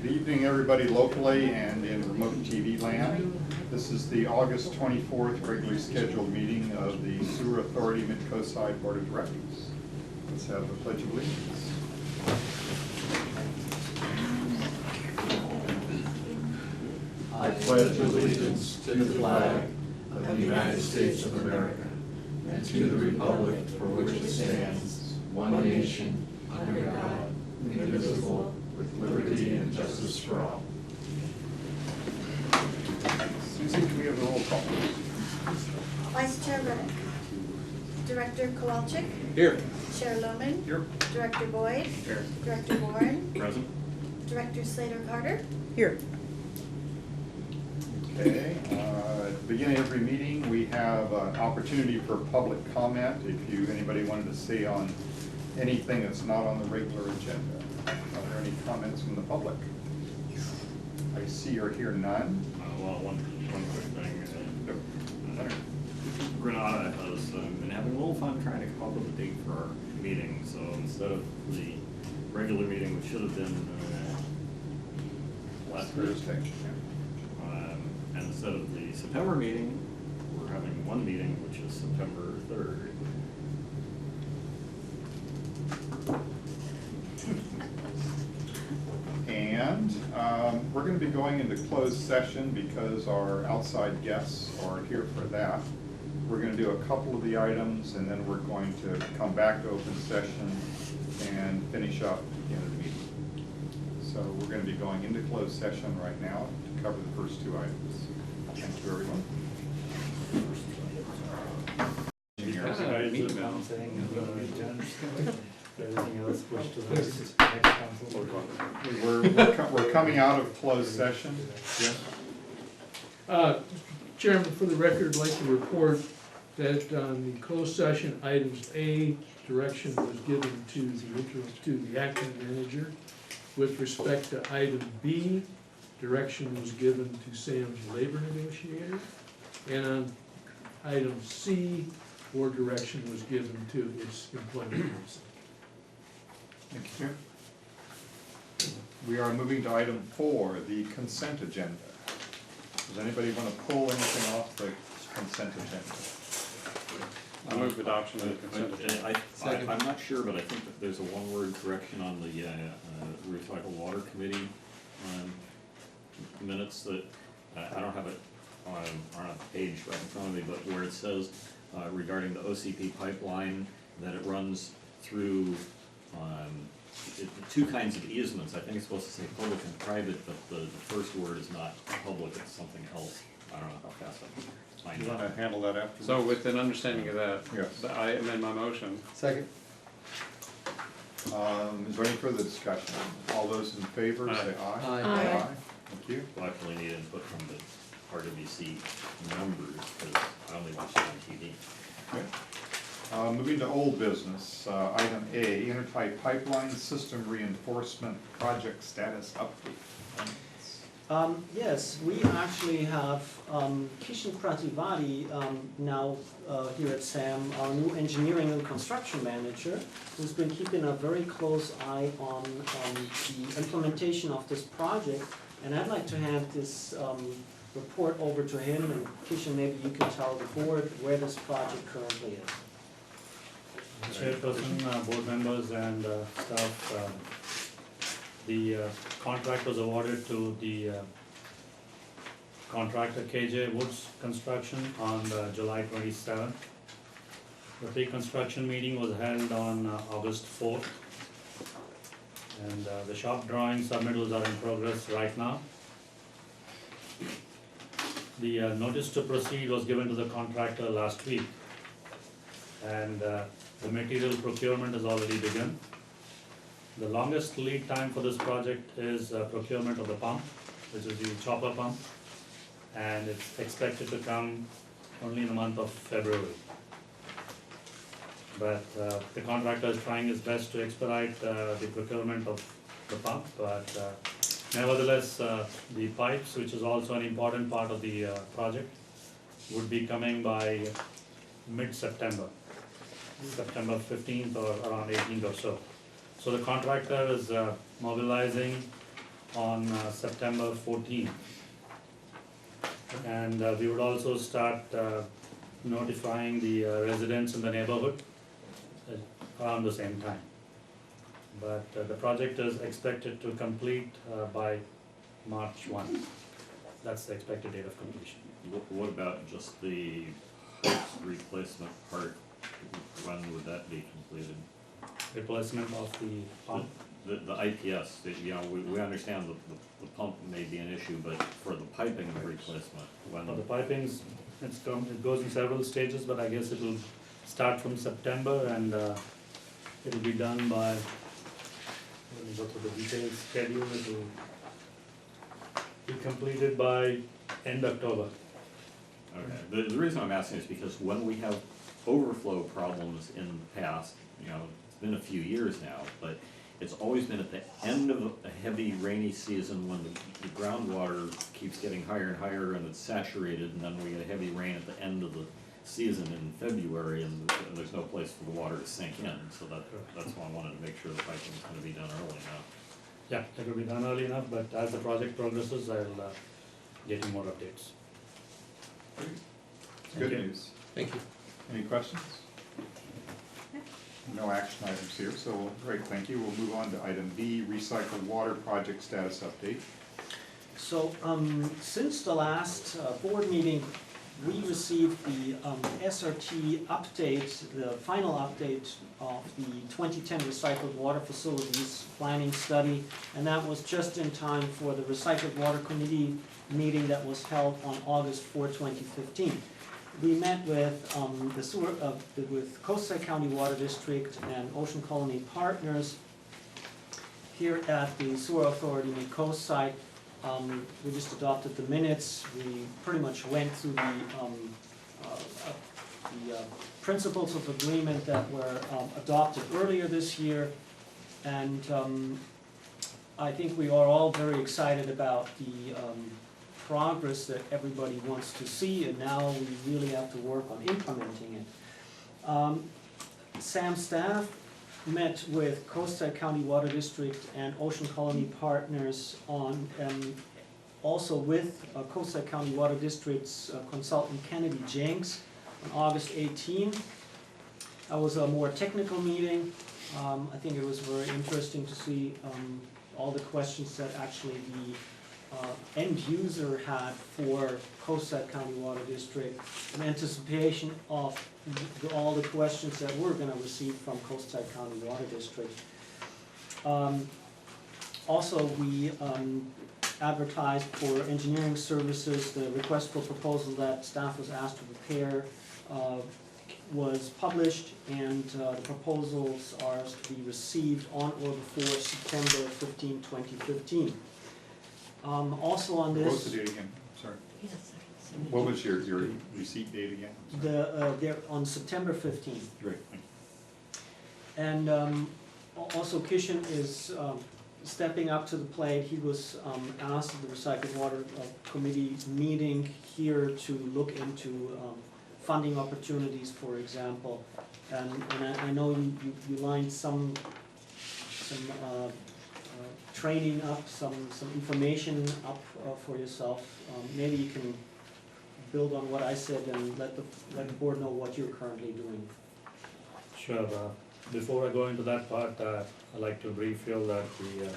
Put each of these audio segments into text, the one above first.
Good evening, everybody locally and in remote TV land. This is the August 24th regularly scheduled meeting of the Sewer Authority Midcoastside Board of Directors. Let's have the Pledge of Allegiance. I pledge allegiance to the flag of the United States of America and to the republic for which it stands, one nation, under God, indivisible, with liberty and justice for all. Susie, can we have the roll call? Vice Chair Reddick. Director Kowalczyk. Here. Chair Lohman. Here. Director Boyd. Here. Director Warren. Present. Director Slater-Carter. Here. Okay, at the beginning of every meeting, we have an opportunity for public comment. If anybody wanted to say on anything that's not on the regular agenda. Are there any comments from the public? I see or hear none. Well, one quick thing. Granada has been having a little fun trying to come up with a date for our meeting. So instead of the regular meeting, which should have been last Thursday. and instead of the September meeting, we're having one meeting, which is September 3rd. And we're going to be going into closed session because our outside guests are here for that. We're going to do a couple of the items and then we're going to come back to open session and finish up at the end of the meeting. So we're going to be going into closed session right now to cover the first two items. Thank you, everyone. Everything else pushed to the next council. We're coming out of closed session. Yes. Chairman, for the record, I'd like to report that on the closed session items A, direction was given to the acting manager. With respect to item B, direction was given to Sam's labor negotiator. And on item C, board direction was given to its employment council. Thank you. We are moving to item 4, the consent agenda. Does anybody want to pull anything off the consent agenda? I move adoption of the consent agenda. I'm not sure, but I think that there's a one-word correction on the Recycle Water Committee minutes that I don't have it on a page right in front of me, but where it says regarding the OCP pipeline that it runs through two kinds of easements. I think it's supposed to say public and private, but the first word is not public, it's something else. I don't know how fast I can find it. You want to handle that after? So with an understanding of that, Yes. I amend my motion. Second. Is there any further discussion? All those in favor say aye. Aye. Thank you. We'll actually need input from the RWC members, because I only watch it on TV. Okay. Moving to old business, item A, Intertie Pipeline System Reinforcement Project Status Update. Yes, we actually have Kishan Prativadi now here at SAM, our new engineering and construction manager, who's been keeping a very close eye on the implementation of this project. And I'd like to hand this report over to him, and Kishan, maybe you can tell the board where this project currently is. Chairperson, board members and staff, the contract was awarded to the contractor KJ Woods Construction on July 27th. The pre-construction meeting was held on August 4th. And the shop drawing submittals are in progress right now. The notice to proceed was given to the contractor last week. And the material procurement has already begun. The longest lead time for this project is procurement of the pump, which is the chopper pump, and it's expected to come only in the month of February. But the contractor is trying his best to expedite the procurement of the pump, but nevertheless, the pipes, which is also an important part of the project, would be coming by mid-September. September 15th or around 18th or so. So the contractor is mobilizing on September 14th. And we would also start notifying the residents in the neighborhood around the same time. But the project is expected to complete by March 1. That's the expected date of completion. What about just the pipes replacement part? When would that be completed? Replacement of the pump. The IPS, you know, we understand the pump may be an issue, but for the piping replacement, when? For the pipings, it goes in several stages, but I guess it will start from September and it will be done by, let me go through the detailed schedule, it will be completed by end October. Okay, the reason I'm asking is because when we have overflow problems in the past, you know, it's been a few years now, but it's always been at the end of a heavy rainy season when the groundwater keeps getting higher and higher and it's saturated, and then we get a heavy rain at the end of the season in February, and there's no place for the water to sink in, so that's why I wanted to make sure the piping is gonna be done early enough. Yeah, it will be done early enough, but as the project progresses, I'll get you more updates. Good you. news. Thank you. Any questions? No action items here, so great, thank you. We'll move on to item B, recycled water project status update. So, since the last board meeting, we received the SRT update, the final update of the 2010 recycled water facilities planning study, and that was just in time for the recycled water committee meeting that was held on August 4, 2015. We met with with Coastside County Water District and Ocean Colony Partners here at the Sewer Authority Midcoastside. We just adopted the minutes. We pretty much went through the principles of agreement that were adopted earlier this year, and I think we are all very excited about the progress that everybody wants to see, and now we really have to work on implementing it. Sam's staff met with Coastside County Water District and Ocean Colony Partners on, also with Coastside County Water District's consultant Kennedy Jenks on August 18. That was a more technical meeting. I think it was very interesting to see all the questions that actually the end user had for Coastside County Water District in anticipation of all the questions that we're going to receive from Coastside County Water District. Also, we advertised for engineering services. The request for proposal that staff was asked to prepare was published, and the proposals are to be received on or before September 15, 2015. Also on this, What was the date again? Sorry. What was your receipt date again? they're on September 15th. Great. And also Kishan is stepping up to the plate. He was asked at the Recycled Water Committee meeting here to look into funding opportunities, for example. And I know you lined some training up, some information up for yourself. Maybe you can build on what I said and let the board know what you're currently doing. Sure. Before I go into that part, I'd like to brief you that the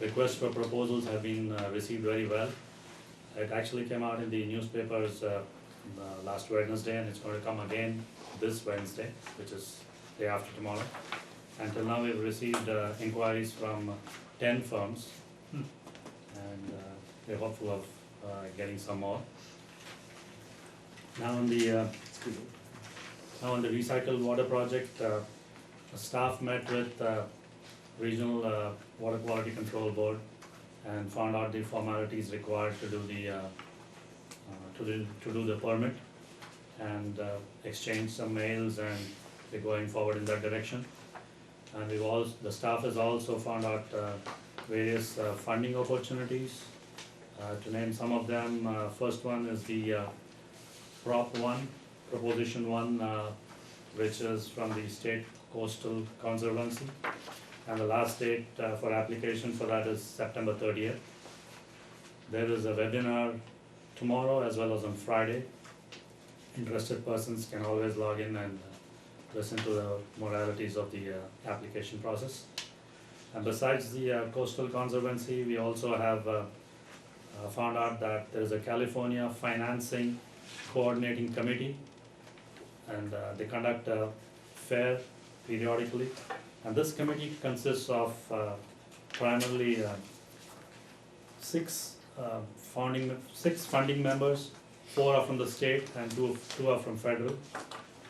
request for proposals have been received very well. It actually came out in the newspapers last Wednesday, and it's going to come again this Wednesday, which is day after tomorrow. Until now, we've received inquiries from 10 firms, and we're hopeful of getting some more. Now on the recycled water project, the staff met with Regional Water Quality Control Board and found out the formalities required to do the permit, and exchange some mails, and we're going forward in that direction. And the staff has also found out various funding opportunities. To name some of them, first one is the Proposition 1, which is from the State Coastal Conservancy. And the last date for application for that is September 30th. There is a webinar tomorrow as well as on Friday. Interested persons can always log in and listen to the moralities of the application process. And besides the Coastal Conservancy, we also have found out that there is a California Financing Coordinating Committee, and they conduct a fair periodically. And this committee consists of primarily six funding members. 4 are from the state and two are from federal.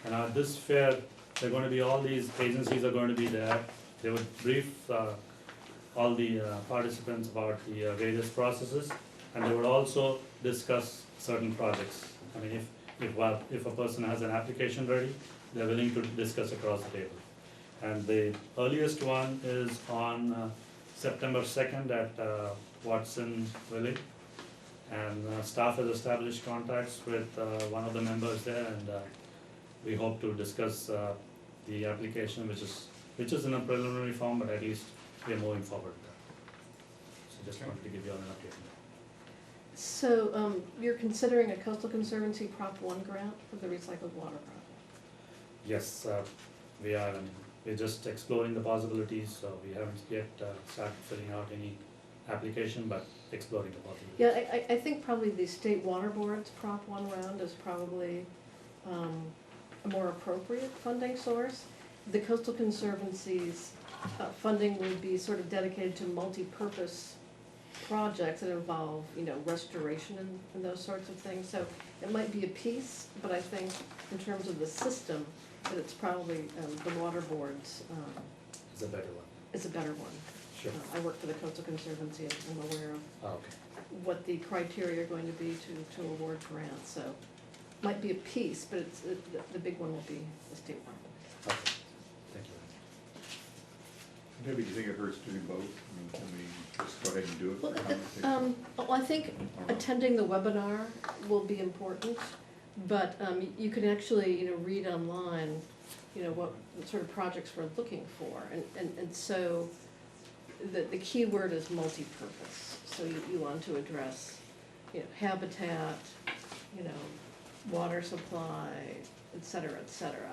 And at this fair, there are going to be all these agencies are going to be there. They would brief all the participants about the various processes, and they would also discuss certain projects. I mean, if a person has an application ready, they're willing to discuss across the table. And the earliest one is on September 2nd at Watson Village. And staff has established contacts with one of the members there, and we hope to discuss the application, which is in a preliminary form, but at least we are moving forward. So just wanted to give you all an update. So you're considering a Coastal Conservancy Prop 1 grant for the recycled water project? Yes, we are. We're just exploring the possibilities, so we haven't yet started filling out any application, but exploring the possibilities. Yeah, I think probably the State Water Board's Prop 1 round is probably a more appropriate funding source. The Coastal Conservancy's funding would be sort of dedicated to multi-purpose projects that involve, restoration and those sorts of things. So it might be a piece, but I think in terms of the system, that it's probably the Water Board's It's a better one. is a better one. Sure. I work for the Coastal Conservancy, and I'm aware of Okay. what the criteria are going to be to award grants, so might be a piece, but it's, the big one will be the state one. Okay. Thank you. Maybe you think it hurts to do both? I mean, can we just go ahead and do it for Well, conversation? well, I think attending the webinar will be important, but you can actually, read online, what sort of projects we're looking for, and so the key word is multi-purpose. So you want to address, habitat, water supply, et cetera, et cetera.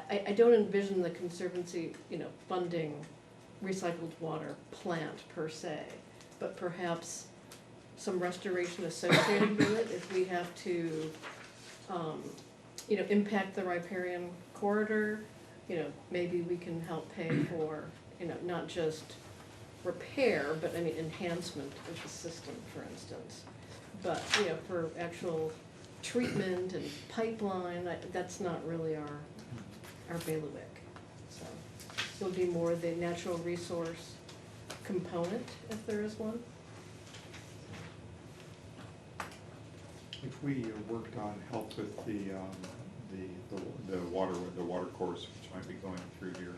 I don't envision the Conservancy, funding recycled water plant per se, but perhaps some restoration associated with it if we have to, impact the riparian corridor. Maybe we can help pay for, not just repair, but enhancement of the system, for instance. But, for actual treatment and pipeline, that's not really our bailiwick. So it would be more the natural resource component, if there is one. If we worked on help with the water course, which might be going through here,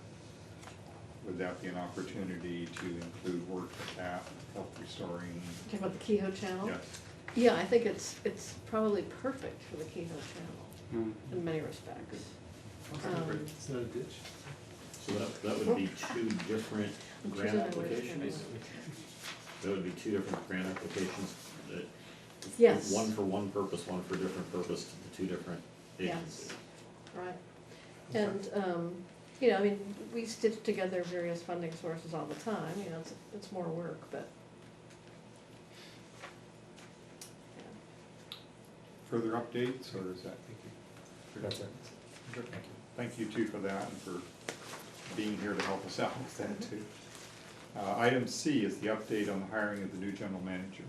would that be an opportunity to include work with that, help restoring? Talking about the Kehoe Channel? Yes. Yeah, I think it's probably perfect for the Kehoe Channel in many respects. It's not a ditch. So that would be two different grant Which is another applications? That would be two different grant applications, that Yes. one for one purpose, one for different purpose to the two different agencies. Right. And, we stitch together various funding sources all the time, it's more work, but. Yeah. Further updates, or is that? That's it. Good. Thank you too for that and for being here to help us out with that too. Item C is the update on the hiring of the new general manager.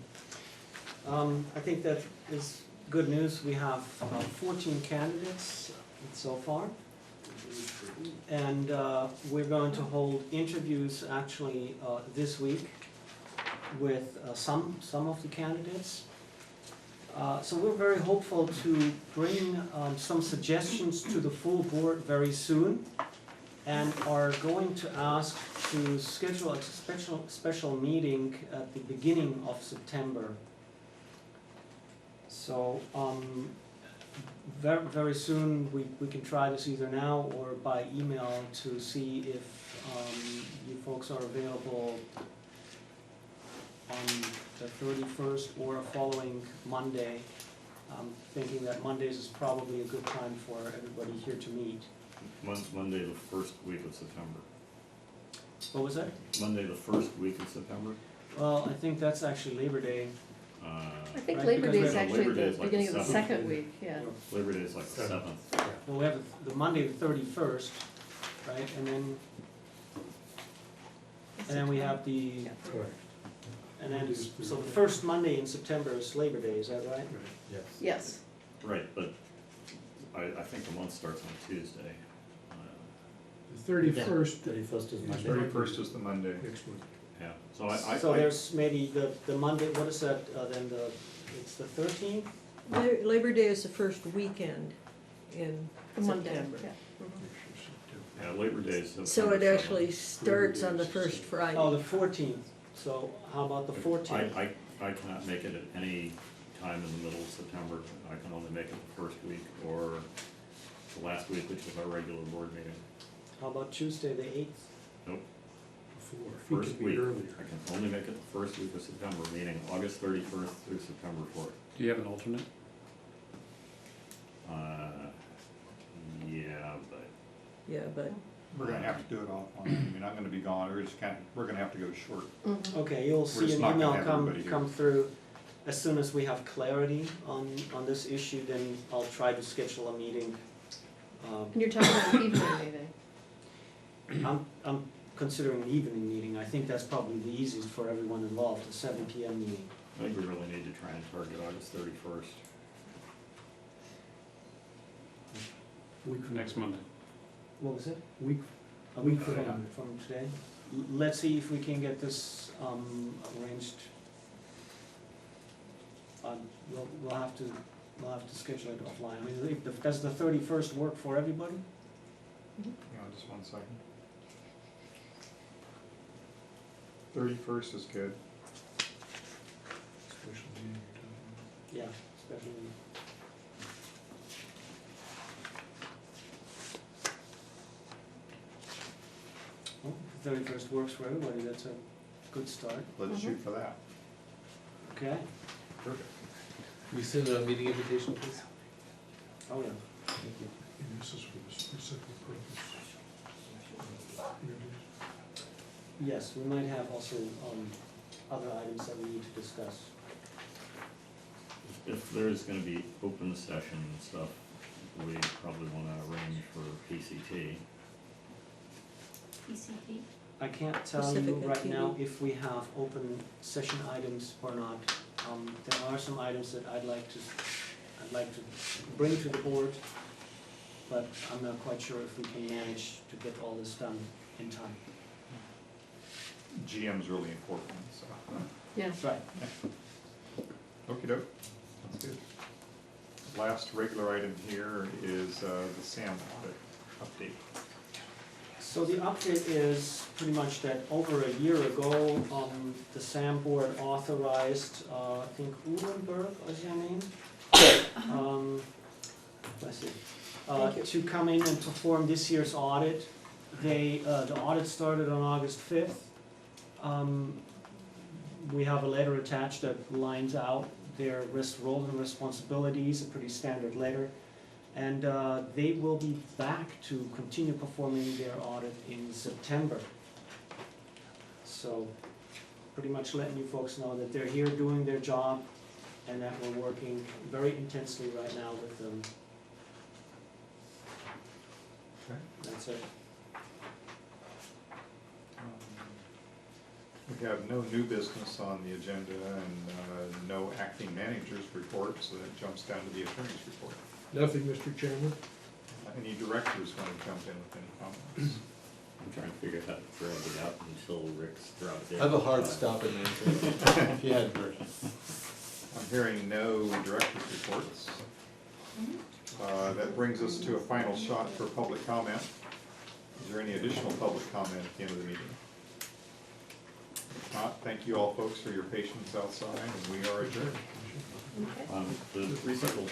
I think that is good news. We have 14 candidates so far. And we're going to hold interviews actually this week with some of the candidates. So we're very hopeful to bring some suggestions to the full board very soon, and are going to ask to schedule a special meeting at the beginning of September. So very soon we can try this either now or by email to see if you folks are available on the 31st or a following Monday. Thinking that Mondays is probably a good time for everybody here to meet. Monday, the first week of September. What was that? Monday, the first week of September? Well, I think that's actually Labor Day. I think Right, Labor because Day we is have- actually Labor Day the is like beginning the of the 7th. second week, yeah. Labor Day is like the 7th. Well, we have the Monday, the 31st, right, and then we have the, Correct. and then, so the first Monday in September is Labor Day, is that right? Yes. Yes, Right, but I think the month starts on Tuesday. The 31st, 31st is Monday. 31st is the Monday. next month. Yeah, so I. So there's maybe the Monday, what is that, then it's the 13th? Labor Day is the first weekend in the Monday, September. yeah. Yeah, Labor Day is September So it 7th. actually starts on the first Friday. Oh, the 14th, so how about the 14th? I cannot make it at any time in the middle of September. I can only make it the first week or the last week, which is our regular board meeting. How about Tuesday, the 8th? Nope, Before, it first could be week. earlier. I can only make it the first week of September, meaning August 31st through September 4th. Do you have an alternate? Yeah, but Yeah, but We're gonna have to do it offline. I mean, I'm gonna be gone, we're gonna have to go short. Mhm. Okay, you'll see just an not gonna email have everybody here. come through. As soon as we have clarity on this issue, then I'll try to schedule a meeting. And you're talking about an evening meeting? I'm considering an evening meeting. I think that's probably the easiest for everyone involved, a 7 PM meeting. I think we really need to try and target August 31st. Week from next Monday. What was it? Week, A week Week from- from today? Let's see if we can get this arranged. We'll have to schedule it offline. I mean, does the 31st work for everybody? Hang on just one second. 31st is good. special meeting you're talking Yeah, especially. Well, if the 31st works for everybody, that's a good start. Let's shoot for that. Okay? Perfect. Can we send a meeting invitation, please? Oh, yeah. Thank you. about. And this is for the specific purpose. Yes, we might have also other items that we need to discuss. If there's gonna be open session and stuff, we probably wanna arrange for PCT. PCP. I can't tell you Pacific right now TV. if we have open session items or not. There are some items that I'd like to bring to the board, but I'm not quite sure if we can manage to get all this done in time. GM's really important, so. Yeah. Right. Okey doke, that's good. Last regular item here is the SAM audit update. So the update is pretty much that over a year ago, the SAM board authorized, I think Uhlenberg was your name? Let's see, Thank you. to come in and perform this year's audit. The audit started on August 5th. We have a letter attached that lines out their roles and responsibilities, a pretty standard letter. And they will be back to continue performing their audit in September. So pretty much letting you folks know that they're here doing their job and that we're working very intensely right now with them. Okay. That's it. We have no new business on the agenda and no acting managers report, so that jumps down to the attorney's report. Nothing, Mr. Chairman. Any directors want to jump in with any comments? I'm trying to figure out how to drag it out until Rick's dropped in. I have a hard stop in answer, if you hadn't heard. I'm hearing no directors' reports. That brings us to a final shot for public comment. Is there any additional public comment at the end of the meeting? If not, thank you all folks for your patience outside, and we are adjourned. Okay. The recycle